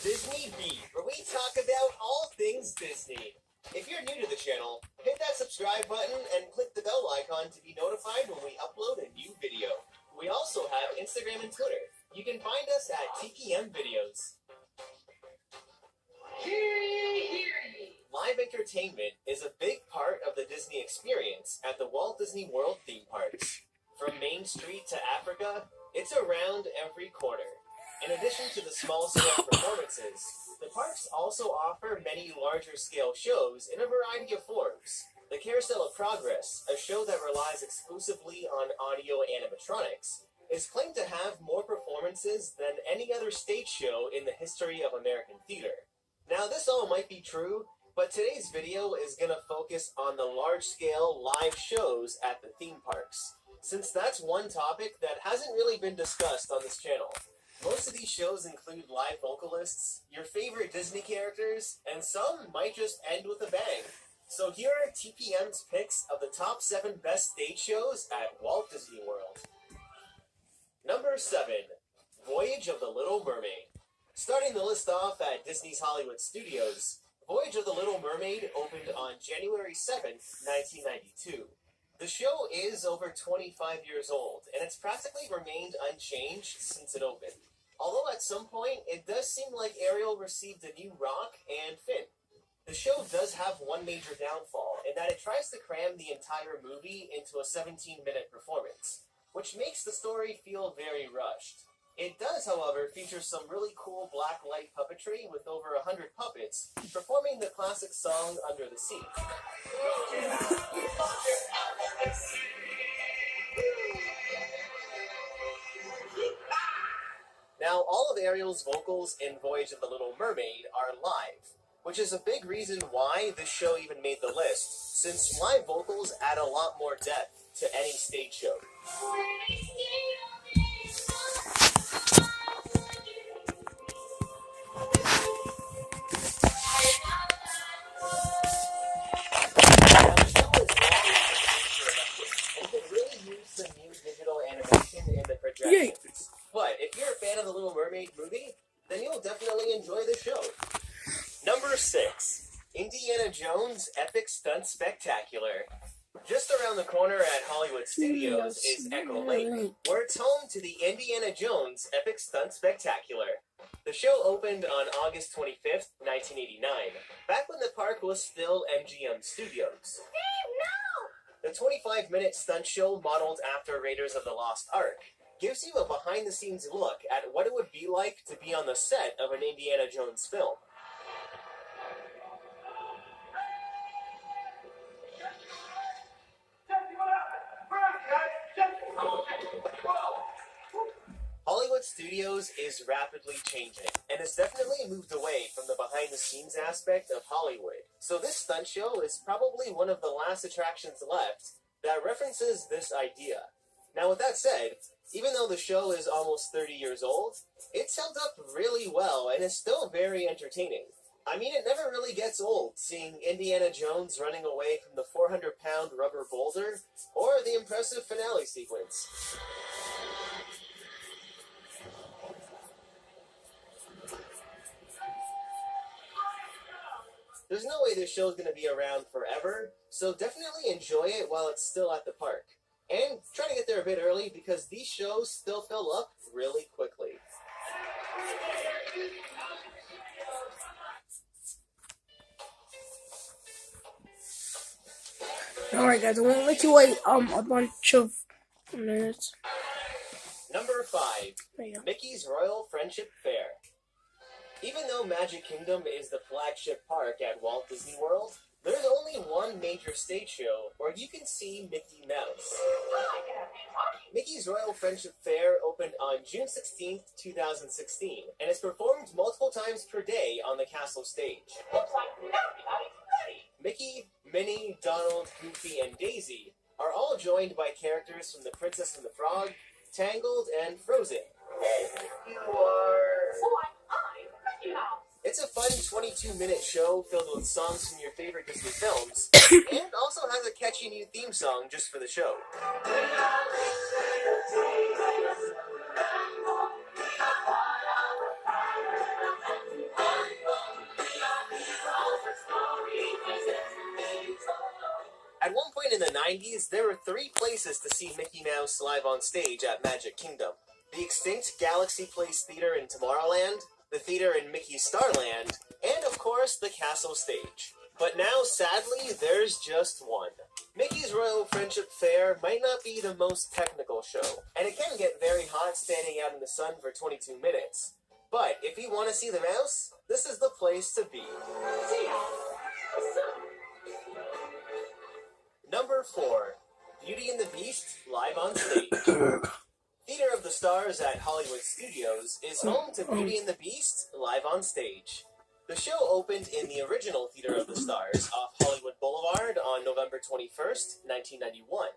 Disney Beat, where we talk about all things Disney. If you're new to the channel, hit that subscribe button and click the bell icon to be notified when we upload a new video. We also have Instagram and Twitter. You can find us at TPM Videos. Live entertainment is a big part of the Disney experience at the Walt Disney World theme parks. From Main Street to Africa, it's around every corner. In addition to the small-scale performances, the parks also offer many larger-scale shows in a variety of forms. The Carousel of Progress, a show that relies exclusively on audio animatronics, is claimed to have more performances than any other stage show in the history of American theater. Now, this all might be true, but today's video is going to focus on the large-scale live shows at the theme parks, since that's one topic that hasn't really been discussed on this channel. Most of these shows include live vocalists, your favorite Disney characters, and some might just end with a bang. So here are TPM's picks of the top 7 best stage shows at Walt Disney World. Number 7. Voyage of the Little Mermaid. Starting the list off at Disney's Hollywood Studios, Voyage of the Little Mermaid opened on January 7th, 1992. The show is over 25 years old, and it's practically remained unchanged since it opened. Although at some point, it does seem like Ariel received a new rock and fin. The show does have one major downfall, in that it tries to cram the entire movie into a 17-minute performance, which makes the story feel very rushed. It does, however, feature some really cool black light puppetry with over 100 puppets performing the classic song Under the Sea. Now, all of Ariel's vocals in Voyage of the Little Mermaid are live, which is a big reason why this show even made the list, since live vocals add a lot more depth to any stage show. But if you're a fan of the Little Mermaid movie, then you'll definitely enjoy the show. Number 6. Indiana Jones Epic Stunt Spectacular. Just around the corner at Hollywood Studios is Echo Lake, where it's home to the Indiana Jones Epic Stunt Spectacular. The show opened on August 25th, 1989, back when the park was still MGM Studios. The 25-minute stunt show, modeled after Raiders of the Lost Ark, gives you a behind-the-scenes look at what it would be like to be on the set of an Indiana Jones film. Hollywood Studios is rapidly changing, and has definitely moved away from the behind-the-scenes aspect of Hollywood. So this stunt show is probably one of the last attractions left that references this idea. Now, with that said, even though the show is almost 30 years old, it's held up really well and is still very entertaining. I mean, it never really gets old seeing Indiana Jones running away from the 400-pound rubber boulder, or the impressive finale sequence. There's no way this show is going to be around forever, so definitely enjoy it while it's still at the park. And try to get there a bit early, because these shows still fill up really quickly. Alright guys, I won't let you wait a bunch of minutes. Number 5. Mickey's Royal Friendship Fair. Even though Magic Kingdom is the flagship park at Walt Disney World, there's only one major stage show where you can see Mickey Mouse. Mickey's Royal Friendship Fair opened on June 16, 2016, and is performed multiple times per day on the castle stage. Mickey, Minnie, Donald, Goofy, and Daisy are all joined by characters from The Princess and the Frog, Tangled, and Frozen. It's a fun 22-minute show filled with songs from your favorite Disney films, and also has a catchy new theme song just for the show. 90s, there were 3 places to see Mickey Mouse live on stage at Magic Kingdom. The extinct Galaxy Place Theater in Tomorrowland, the theater in Mickey's Starland, and of course the castle stage. But now, sadly, there's just one. Mickey's Royal Friendship Fair might not be the most technical show, and it can get very hot standing out in the sun for 22 minutes. But if you want to see the mouse, this is the place to be. Number 4. Beauty and the Beast live on stage. Theater of the Stars at Hollywood Studios is home to Beauty and the Beast live on stage. The show opened in the original Theater of the Stars off Hollywood Boulevard on November 21st, 1991,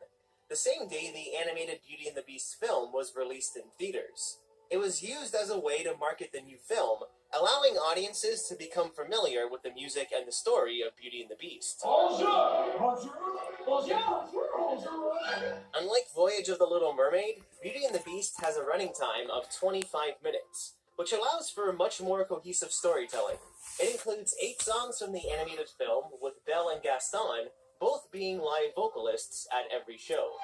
the same day the animated Beauty and the Beast film was released in theaters. It was used as a way to market the new film, allowing audiences to become familiar with the music and the story of Beauty and the Beast. Unlike Voyage of the Little Mermaid, Beauty and the Beast has a running time of 25 minutes, which allows for much more cohesive storytelling. It includes 8 songs from the animated film, with Belle and Gaston both being live vocalists at every show.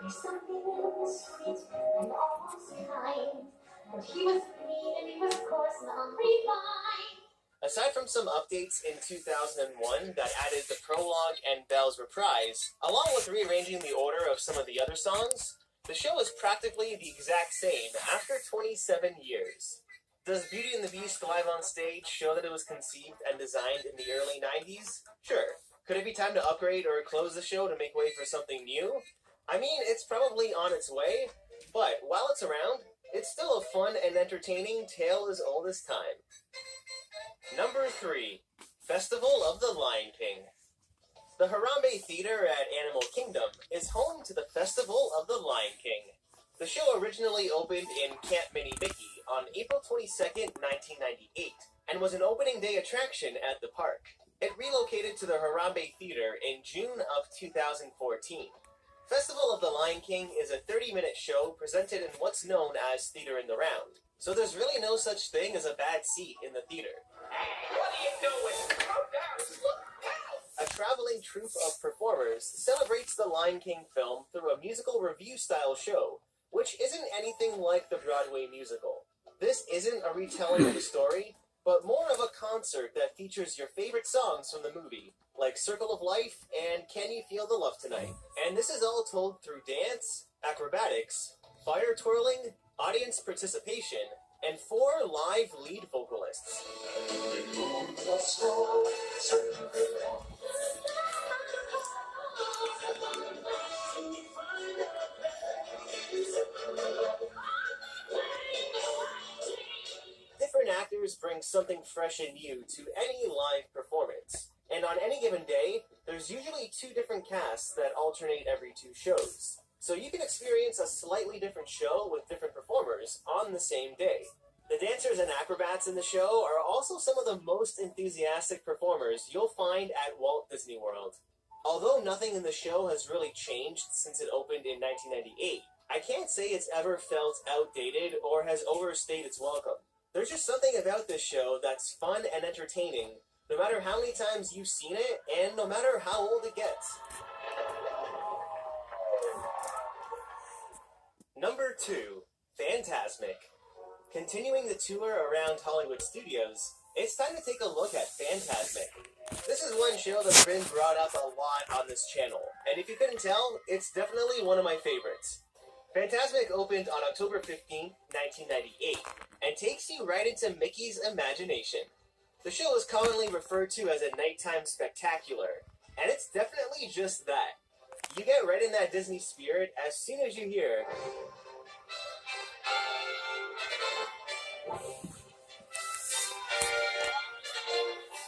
There's something sweet and almost kind. But he was mean and he was coarse and unrefined. Aside from some updates in 2001 that added the prologue and Belle's reprise, along with rearranging the order of some of the other songs, the show is practically the exact same after 27 years. Does Beauty and the Beast live on stage show that it was conceived and designed in the early 90s? Sure. Could it be time to upgrade or close the show to make way for something new? I mean, it's probably on its way, but while it's around, it's still a fun and entertaining tale as old as time. Number 3. Festival of the Lion King. The Harambe Theater at Animal Kingdom is home to the Festival of the Lion King. The show originally opened in Camp Mini Mickey on April 22nd, 1998, and was an opening day attraction at the park. It relocated to the Harambe Theater in June of 2014. Festival of the Lion King is a 30-minute show presented in what's known as Theater in the Round, so there's really no such thing as a bad seat in the theater. Hey, what are you doing? Go down, look out! A traveling troupe of performers celebrates the Lion King film through a musical review-style show, which isn't anything like the Broadway musical. This isn't a retelling of the story, but more of a concert that features your favorite songs from the movie, like Circle of Life and Can You Feel the Love Tonight? And this is all told through dance, acrobatics, fire twirling, audience participation, and 4 live lead vocalists. Different actors bring something fresh and new to any live performance, and on any given day, there's usually 2 different casts that alternate every 2 shows. So you can experience a slightly different show with different performers on the same day. The dancers and acrobats in the show are also some of the most enthusiastic performers you'll find at Walt Disney World. Although nothing in the show has really changed since it opened in 1998, I can't say it's ever felt outdated or has overstayed its welcome. There's just something about this show that's fun and entertaining, no matter how many times you've seen it and no matter how old it gets. Number 2. Fantasmic. Continuing the tour around Hollywood Studios, it's time to take a look at Fantasmic. This is one show that's been brought up a lot on this channel, and if you couldn't tell, it's definitely one of my favorites. Fantasmic opened on October 15, 1998, and takes you right into Mickey's imagination. The show is commonly referred to as a nighttime spectacular, and it's definitely just that. You get right in that Disney spirit as soon as you hear...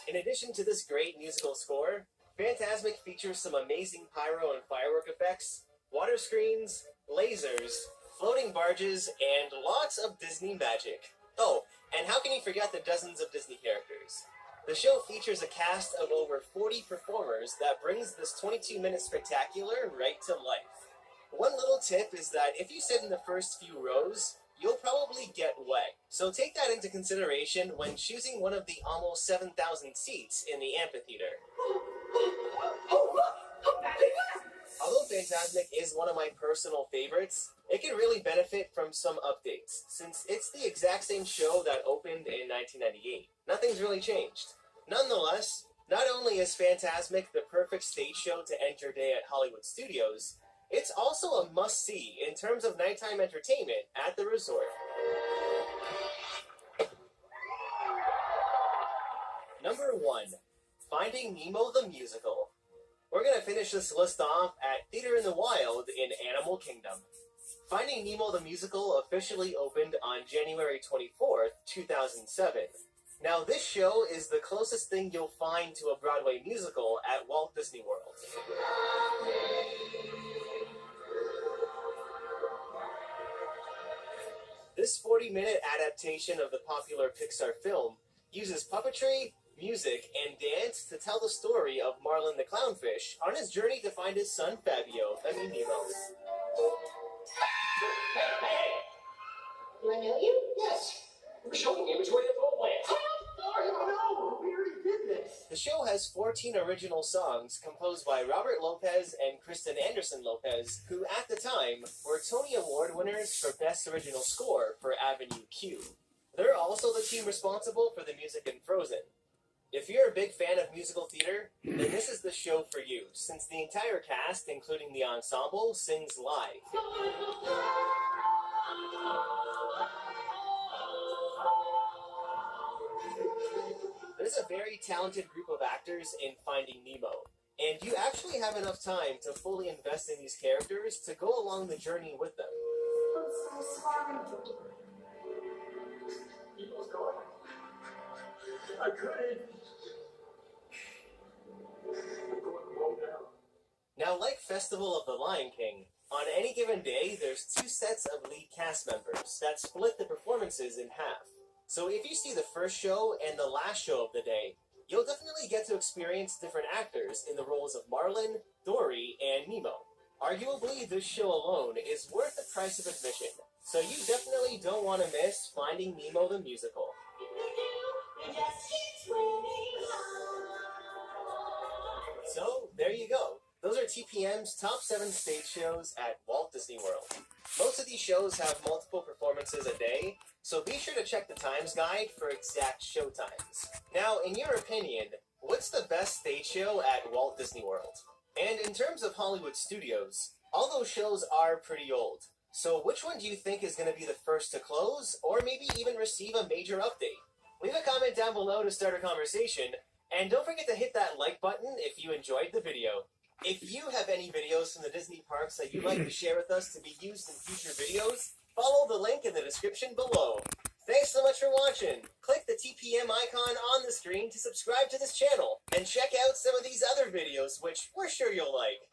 In addition to this great musical score, Fantasmic features some amazing pyro and firework effects, water screens, lasers, floating barges, and lots of Disney magic. Oh, and how can you forget the dozens of Disney characters? The show features a cast of over 40 performers that brings this 22-minute spectacular right to life. One little tip is that if you sit in the first few rows, you'll probably get wet. So take that into consideration when choosing one of the almost 7,000 seats in the amphitheater. Oh, look! Although Fantasmic is one of my personal favorites, it can really benefit from some updates, since it's the exact same show that opened in 1998. Nothing's really changed. Nonetheless, not only is Fantasmic the perfect stage show to end your day at Hollywood Studios, it's also a must-see in terms of nighttime entertainment at the resort. Number 1. Finding Nemo the Musical. We're going to finish this list off at Theater in the Wild in Animal Kingdom. Finding Nemo the Musical officially opened on January 24th, 2007. Now, this show is the closest thing you'll find to a Broadway musical at Walt Disney World. This 40-minute adaptation of the popular Pixar film uses puppetry, music, and dance to tell the story of Marlin the Clownfish on his journey to find his son Fabio, I mean Nemo. Hey! Do I know you? Yes! We're showing you which way the boat went. No, we already did this. The show has 14 original songs composed by Robert Lopez and Kristen Anderson Lopez, who at the time were Tony Award winners for Best Original Score for Avenue Q. They're also the team responsible for the music in Frozen. If you're a big fan of musical theater, then this is the show for you, since the entire cast, including the ensemble, sings live. There's a very talented group of actors in Finding Nemo, and you actually have enough time to fully invest in these characters to go along the journey with them. I'm so sorry. Nemo's gone. I couldn't. I'm going home now. Now, like Festival of the Lion King, on any given day, there's 2 sets of lead cast members that split the performances in half. So if you see the first show and the last show of the day, you'll definitely get to experience different actors in the roles of Marlin, Dory, and Nemo. Arguably, this show alone is worth the price of admission, so you definitely don't want to miss Finding Nemo the Musical. So, there you go. Those are TPM's top 7 stage shows at Walt Disney World. Most of these shows have multiple performances a day, so be sure to check the Times Guide for exact show times. Now, in your opinion, what's the best stage show at Walt Disney World? And in terms of Hollywood Studios, all those shows are pretty old. So which one do you think is going to be the first to close, or maybe even receive a major update? Leave a comment down below to start a conversation, and don't forget to hit that like button if you enjoyed the video. If you have any videos from the Disney parks that you'd like to share with us to be used in future videos, follow the link in the description below. Thanks so much for watching. Click the TPM icon on the screen to subscribe to this channel, and check out some of these other videos which we're sure you'll like.